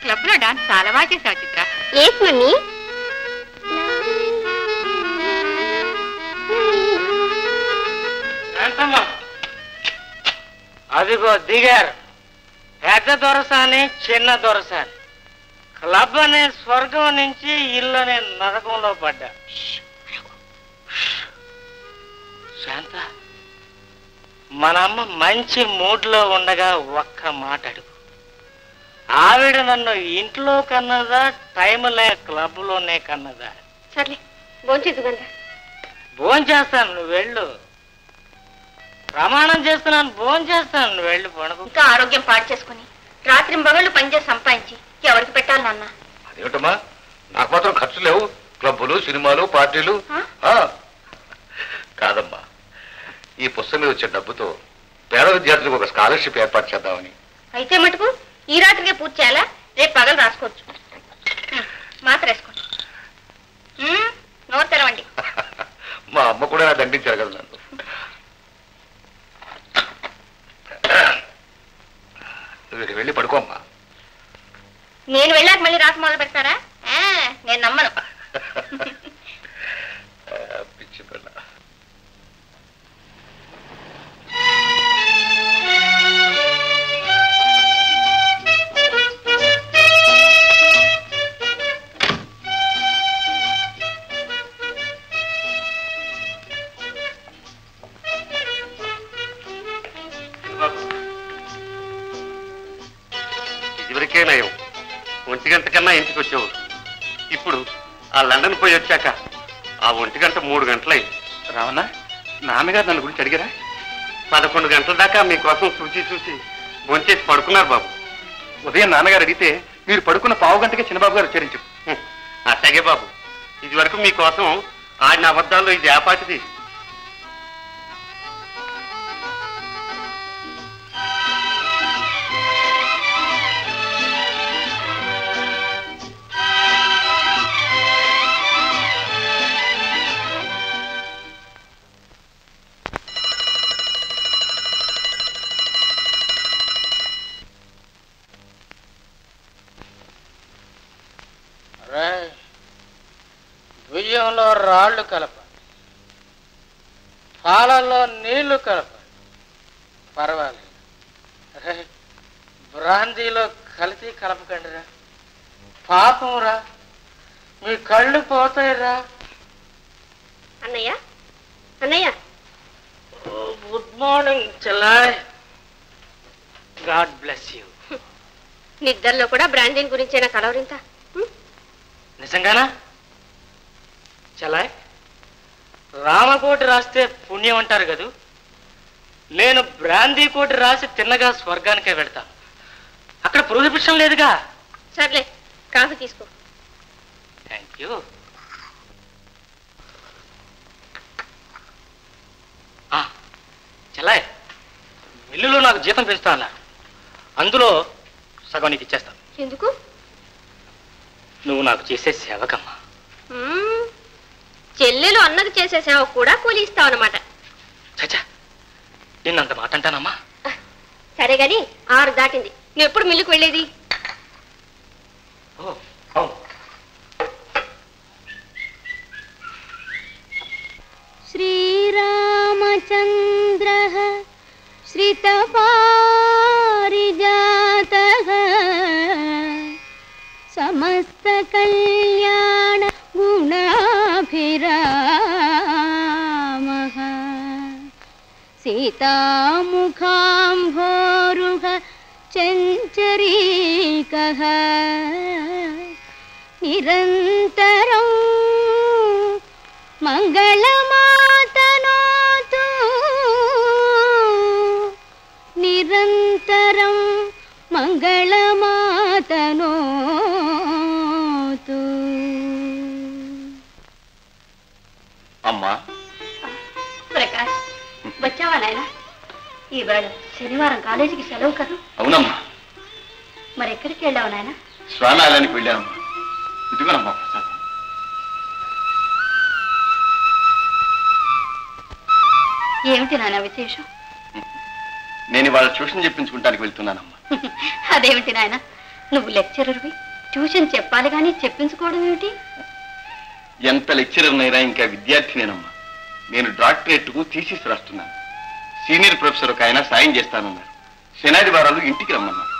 Club లో dance చాలా బాగా చేసావు చిత్ర. ఏస్ మమ్మీ. అదిగో దిగారు పెద్ద దొరసాని చిన్న దొరసాని. క్లబ్ అనే స్వర్గం నుంచి ఇల్లు అనే నరకంలో పడ్డా. శాంత, మన అమ్మ మంచి మూడ్ లో ఉండగా ఒక్క మాట అడుగు. ఆవిడ నన్ను ఇంట్లో కన్నదా టైం లే క్లబ్ లోనే కన్నదా? సర్లే భోంచేద్దుగందా. భోంచేస్తాను, నువ్వు వెళ్ళు. ప్రమాణం చేస్తున్నాను, భోంచేస్తాను, నువ్వు వెళ్ళు. పడుకో. ఇంకా ఆరోగ్యం పాడు చేసుకుని రాత్రి మగళ్ళు పనిచేసి సంపాదించి ఎవరికి పెట్టాలి నాన్న? అదేమిటమ్మా, నాకు మాత్రం ఖర్చు లేవు. క్లబ్బులు, సినిమాలు, పార్టీలు. కాదమ్మా, ఈ పుస్తకం మీద వచ్చే డబ్బుతో పేద విద్యార్థులకు ఒక స్కాలర్షిప్ ఏర్పాటు చేద్దామని. అయితే మటుకు ఈ రాత్రికే పూర్తి చేయాలా? రేపు పగలు రాసుకోవచ్చు. మాత్ర వేసుకోండి. నోరు తెరవండి. మా అమ్మ కూడా నా దండించారు కదా నన్ను. నువ్వు వెళ్ళి పడుకోమ్మా. నేను వెళ్ళాక మళ్ళీ రాసి మొదలు పెడతారా? నేను నమ్మను. పిచ్చి పిల్ల. ఇదివరకే నయం, 1 గంట కన్నా ఇంటికి వచ్చావు. ఇప్పుడు ఆ లండన్ పోయి వచ్చాక ఆ 1 గంట 3 గంటలైంది. రావన్నా, నాన్నగారు నన్ను గురించి అడిగారా? 11 గంటల దాకా మీకోసం చూసి భోంచేసి పడుకున్నారు బాబు. ఉదయం నాన్నగారు అడిగితే మీరు పడుకున్న పావు గంటకే చిన్నబాబు గారు ఉచ్చరించారు. అట్లాగే బాబు, ఇది వరకు మీకోసం ఆడిన అబద్ధాల్లో ఇది ఆపాటిది. బియ్యంలో రాళ్ళు కలపండి, పాలల్లో నీళ్లు కలపండి, పర్వాలేదు. బ్రాందీలో కల్తీ కలపకండి రా, పాపం రా, మీ కళ్ళు పోతాయి రా. అన్నయ్య, అన్నయ్య. గుడ్ మార్నింగ్ చెల్లాయ్. God bless you. నిద్రలో కూడా బ్రాండీన్ గురించేనా కలవరింత? నిజంగానా చెల్లాయ్? రామకోటి రాస్తే పుణ్యం అంటారు కదూ. నేను బ్రాందీ కోటి రాసి తిన్నగా స్వర్గానికే వెళ్తాను. అక్కడ ప్రొహిబిషన్ లేదుగా. సర్లే, కాఫీ తీసుకో. Thank you. చెల్లాయ్, మిల్లులో నాకు జీతం పెంచుతా అన్నారు. అందులో సగం నీకు ఇచ్చేస్తాను. ఎందుకు? నువ్వు నాకు చేసే సేవకమ్మా. చెల్లెలు అన్నది చేసే సేవ కూడా కూలి ఇస్తావన్నమాట. చచ్చా, నిన్నంత మాట అంటానమ్మా. సరే గాని 6 దాటింది. నువ్వు ఎప్పుడు మిల్లుకు వెళ్ళేది? శ్రీరామచంద్రః శ్రితపారిజాతః సమస్త కళ్యాణ గుణాభిరామః సీతాముఖాంభోరుహ చంచరీకః నిరంతరం మంగళమాతనోతు నిరంతరం మంగళమాతనోతు. అమ్మా. ప్రకాష్, వచ్చావా నాయనా? ఈవేళ శనివారం కాలేజీకి సెలవు కదా? అవునమ్మా. మరి ఎక్కడికి వెళ్ళావు నాయనా? స్వానాలయానికి వెళ్ళానమ్మా. ఇదిగోనమ్మా ప్రసాదం. ఏమిటి నాన్న విశేషం? నేను ఇవాళ ట్యూషన్ చెప్పించుకుంటానికి వెళ్తున్నానమ్మా. అదేమిటి నాయన, నువ్వు లెక్చరర్వి, ట్యూషన్ చెప్పాలి కానీ చెప్పించుకోవడం ఏమిటి? ఎంత లెక్చరర్నైనా ఇంకా విద్యార్థినేనమ్మా. నేను డాక్టరేట్కు థీసిస్ రాస్తున్నాను. సీనియర్ ప్రొఫెసర్ ఒక ఆయన సాయం చేస్తానన్నారు. శనాదివారాలు ఇంటికి రమ్మన్నారు.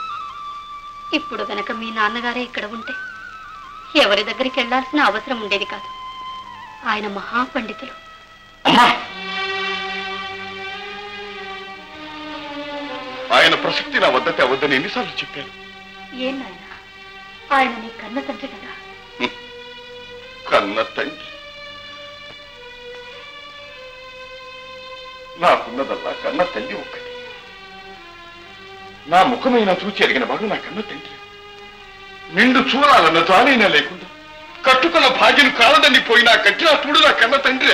ఇప్పుడు గనక మీ నాన్నగారే ఇక్కడ ఉంటే ఎవరి దగ్గరికి వెళ్లాల్సిన అవసరం ఉండేది కాదు. ఆయన మహాపండితులు. అమ్మా, ఆయన ప్రసక్తి నా వద్ద తేవద్దని ఎన్నిసార్లు చెప్పాను? ఏం నాయన, ఆయన నీ కన్న తండ్రి కదా. కన్న తండ్రి నాకున్నదల్లా కన్న తల్లి ఒక్కటి. నా ముఖమైనా చూచి ఎరిగిన వాడు నా కన్న తండ్రి. నిండు చూడాలన్న తానైనా లేకుండా కట్టుకున్న భాగ్యం కాలదని పోయినా కట్టినప్పుడు నా కన్న తండ్రి.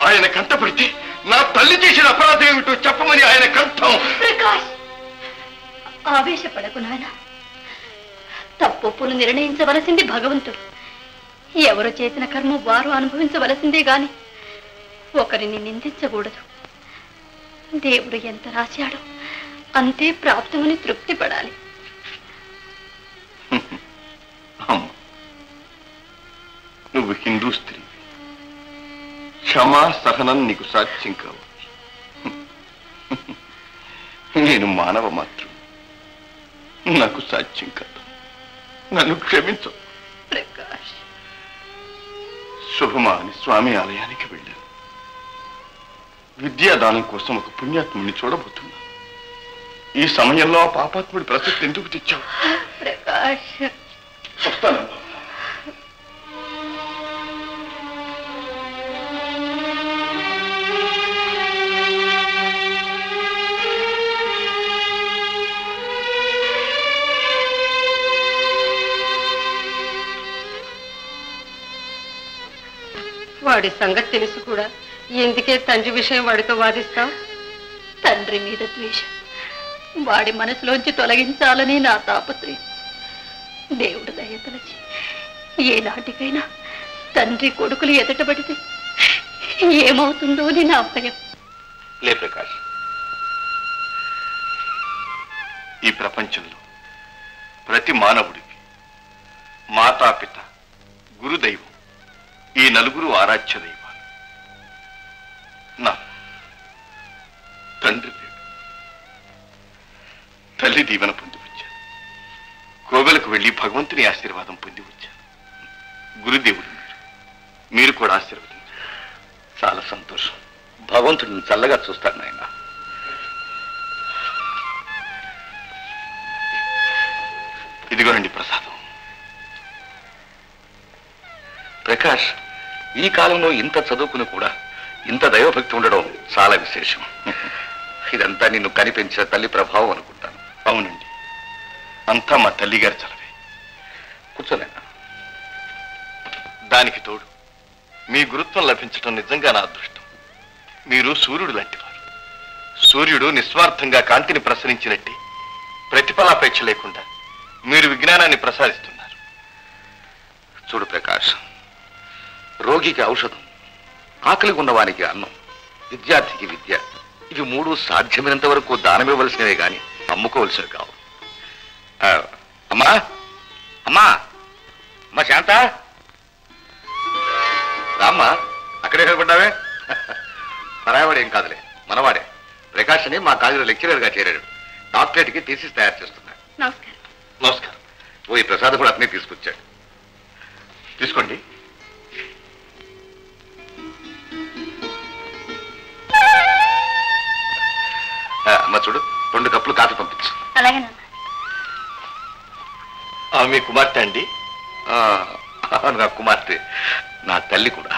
ఆయన కంటపడితే నా తల్లి చేసిన అపరాధం ఏమిటో చెప్పమని ఆయన కంఠం. ప్రకాష్, ఆవేశపడకు నాయన. తప్పులు నిర్ణయించవలసింది భగవంతుడు. ఎవరు చేసిన కర్మ వారు అనుభవించవలసిందే గాని ఒకరిని నిందించకూడదు. దేవుడు ఎంత రాశాడో అంతే ప్రాప్తమని తృప్తి పడాలి. నువ్వు హిందూ స్త్రీ, క్షమా సహనం నీకు సాధ్యం కావచ్చు. నేను మానవ మాత్రం, నాకు సాధ్యం కాదు. నన్ను క్షమించు. ప్రకాష్, శుభమా అని స్వామి ఆలయానికి వెళ్ళాను. విద్యాదానం కోసం ఒక పుణ్యాత్ముడిని చూడబోతున్నాను. ఈ సమయంలో ఆ పాపాత్ముడి ప్రసక్తి ఎందుకు తెచ్చావు? ప్రకాష్, వస్తానమ్మా. వాడి సంగతి తెలుసు కూడా ఎందుకే తండ్రి విషయం వాడితో వాదిస్తావు? తండ్రి మీద ద్వేషం వాడి మనసులోంచి తొలగించాలని నా తాపత్రయం. దేవుడు దయతలచి ఏ నాటికైనా తండ్రి కొడుకులు ఎదటబడితే ఏమవుతుందో అని నా భయం. లే ప్రకాష్, ఈ ప్రపంచంలో ప్రతి మానవుడికి మాతాపిత, గురుదైవం, ఈ నలుగురు ఆరాధ్య దైవాలు. నా తండ్రి లేడు, తల్లి దీవెన పొంది వచ్చాను. కోవెలకు వెళ్ళి భగవంతుని ఆశీర్వాదం పొంది వచ్చాను. గురుదేవుడు మీరు కూడా ఆశీర్వదించారు. చాలా సంతోషం. భగవంతుడిని చల్లగా చూస్తాడు నాయన. ఇదిగోనండి ప్రసాదం. ప్రకాష్, ఈ కాలంలో ఇంత చదువుకుని కూడా ఇంత దైవభక్తి ఉండడం చాలా విశేషం. ఇదంతా నిన్ను కనిపించిన తల్లి ప్రభావం అనుకుంటాను. అవునండి, అంతా మా తల్లి గారి చలవే. కూర్చోలేనా? దానికి తోడు మీ గురుత్వం లభించడం నిజంగా నా అదృష్టం. మీరు సూర్యుడు లాంటివారు. సూర్యుడు నిస్వార్థంగా కాంతిని ప్రసరించినట్టే ప్రతిఫలాపేక్ష లేకుండా మీరు విజ్ఞానాన్ని ప్రసాదిస్తున్నారు. చూడు ప్రకాష్, రోగికి ఔషధం, ఆకలి ఉన్నవానికి అన్నం, విద్యార్థికి విద్య, ఇవి మూడు సాధ్యమైనంత వరకు దానమివ్వవలసినవే గాని అమ్ముకోవలసినవి కావు. అమ్మా అమ్మా అమ్మా శాంత, రామ్మా. అక్కడే నిలబడ్డావే? పరాయవాడు ఏం కాదులే, మనవాడే. ప్రకాష్ అని మా కాలేజీలో లెక్చరర్గా చేరాడు. డాక్టరేట్కి థీసిస్ తయారు చేస్తున్నాడు. నమస్కారం. నమస్కారం. ఓ, ఈ ప్రసాద్ కూడా అతనే తీసుకొచ్చాడు. తీసుకోండి. అమ్మ చూడు, 2 కప్పులు కాఫీ పంపించు. అలాగే నాన్న. మీ కుమార్తె అండి? నా కుమార్తె, నా తల్లి కూడా.